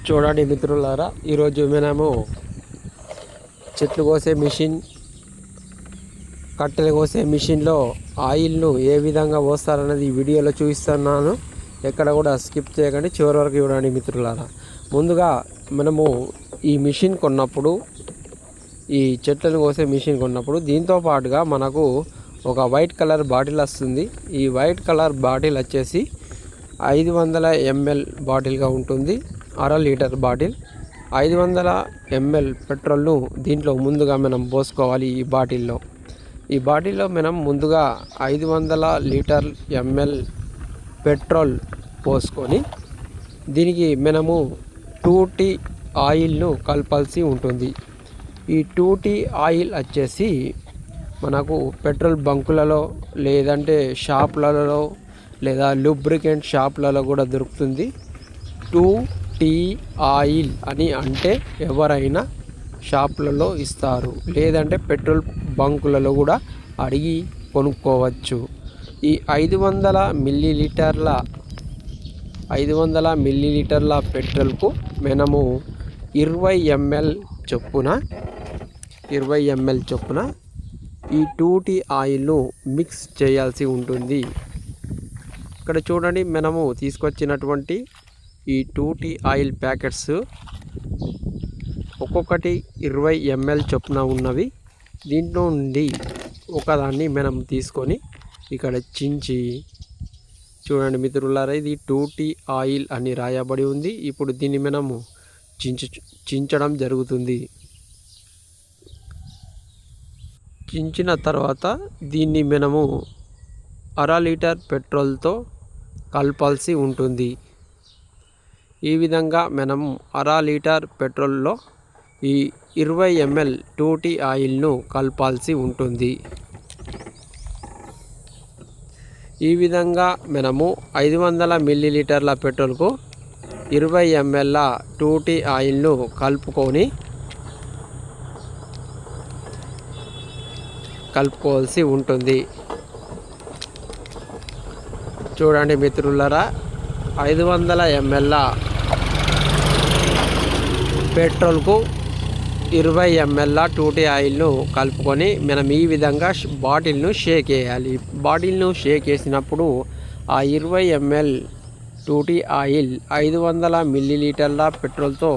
చూడండి మిత్రులారా, ఈరోజు మనము చెట్లు కోసే మిషన్, కట్టెలు కోసే మిషన్లో ఆయిల్ను ఏ విధంగా పోస్తారన్నది ఈ వీడియోలో చూపిస్తున్నాను. ఎక్కడ కూడా స్కిప్ చేయకండి, చివరి వరకు చూడండి మిత్రులారా. ముందుగా మనము ఈ మిషన్ కొన్నప్పుడు, ఈ చెట్లను కోసే మిషన్ కొన్నప్పుడు దీంతో పాటుగా మనకు ఒక వైట్ కలర్ బాటిల్ వస్తుంది. ఈ వైట్ కలర్ బాటిల్ వచ్చేసి 500 ml బాటిల్గా ఉంటుంది. అర లీటర్ బాటిల్. 500 ml పెట్రోల్ను దీంట్లో ముందుగా మనం పోసుకోవాలి. ఈ బాటిల్లో మనం ముందుగా 500 ml పెట్రోల్ పోసుకొని దీనికి మనము 2T ఆయిల్ను కలపాల్సి ఉంటుంది. ఈ 2T ఆయిల్ వచ్చేసి మనకు పెట్రోల్ బంకులలో, లేదంటే షాపులలో, లేదా లూబ్రికెంట్ షాపులలో కూడా దొరుకుతుంది. 2T ఆయిల్ అని అంటే ఎవరైనా షాపులలో ఇస్తారు, లేదంటే పెట్రోల్ బంకులలో కూడా అడిగి కొనుక్కోవచ్చు. ఈ 500 మిల్లీలీటర్ల పెట్రోల్కు మనము 20 ml చొప్పున ఈ 2T ఆయిల్ను మిక్స్ చేయాల్సి ఉంటుంది. ఇక్కడ చూడండి, మనము తీసుకొచ్చినటువంటి ఈ 2T ఆయిల్ ప్యాకెట్స్ ఒక్కొక్కటి 20 ml చొప్పున ఉన్నవి. దీంట్లో నుండి ఒకదాన్ని మనం తీసుకొని ఇక్కడ చించి, చూడండి మిత్రులారా, ఇది 2T ఆయిల్ అని రాయబడి ఉంది. ఇప్పుడు దీన్ని మనము చించడం జరుగుతుంది. చించిన తర్వాత దీన్ని మనము అర లీటర్ పెట్రోల్తో కలపాల్సి ఉంటుంది. ఈ విధంగా మనం అర లీటర్ పెట్రోల్లో ఈ 20 ml 2T ఆయిల్ను కలపాల్సి ఉంటుంది. ఈ విధంగా మనము 500 మిల్లీలీటర్ల పెట్రోల్కు 20 ml 2T ఆయిల్ను కలుపుకోవాల్సి ఉంటుంది. చూడండి మిత్రులారా, 500 ml పెట్రోల్కు 20 ml 2T ఆయిల్ను కలుపుకొని మనం ఈ విధంగా బాటిల్ను షేక్ వేయాలి. బాటిల్ను షేక్ వేసినప్పుడు ఆ 20 ml 2T ఆయిల్ 500 మిల్లీలీటర్ల పెట్రోల్తో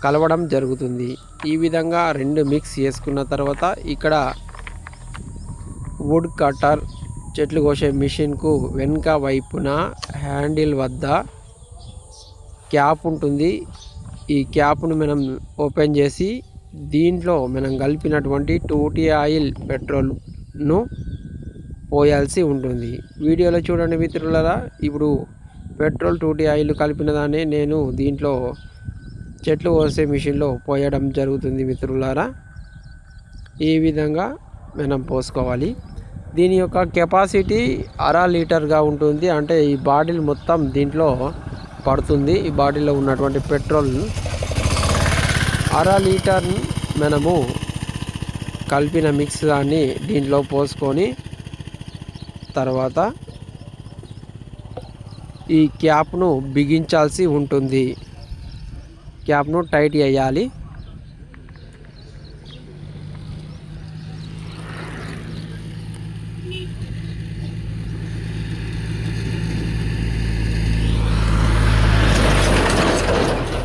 కలవడం జరుగుతుంది. ఈ విధంగా రెండు మిక్స్ చేసుకున్న తర్వాత ఇక్కడ వుడ్ కటర్, చెట్లు కోసే మిషన్కు వెనుక వైపున హ్యాండిల్ వద్ద క్యాప్ ఉంటుంది. ఈ క్యాప్ను మనం ఓపెన్ చేసి దీంట్లో మనం కలిపినటువంటి 2T ఆయిల్ పెట్రోల్ను పోయాల్సి ఉంటుంది. వీడియోలో చూడండి మిత్రులారా, ఇప్పుడు పెట్రోల్ 2T ఆయిల్ కలిపిన దాన్ని నేను దీంట్లో చెట్లు కోసే మిషన్లో పోయడం జరుగుతుంది మిత్రులారా. ఈ విధంగా మనం పోసుకోవాలి. దీని యొక్క కెపాసిటీ అర లీటర్గా ఉంటుంది. అంటే ఈ బాటిల్ మొత్తం దీంట్లో పడుతుంది. ఈ బాటిల్లో ఉన్నటువంటి పెట్రోల్ అర లీటర్ మనము కలిపిన మిక్స్ దాన్ని దీంట్లో పోసుకొని తర్వాత ఈ క్యాప్ను బిగించాల్సి ఉంటుంది. క్యాప్ను టైట్ చేయాలి.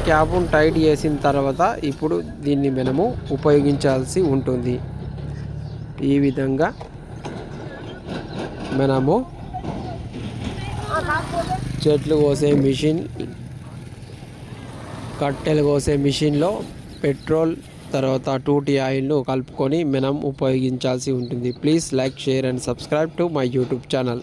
క్యాప్ను టైట్ చేసిన తర్వాత ఇప్పుడు దీన్ని మనము ఉపయోగించాల్సి ఉంటుంది. ఈ విధంగా మనము చెట్లు కోసే మిషన్, కట్టెలు కోసే మిషన్లో పెట్రోల్ తర్వాత 2T ఆయిల్ను కలుపుకొని మనం ఉపయోగించాల్సి ఉంటుంది. Please like, share and subscribe to my YouTube channel.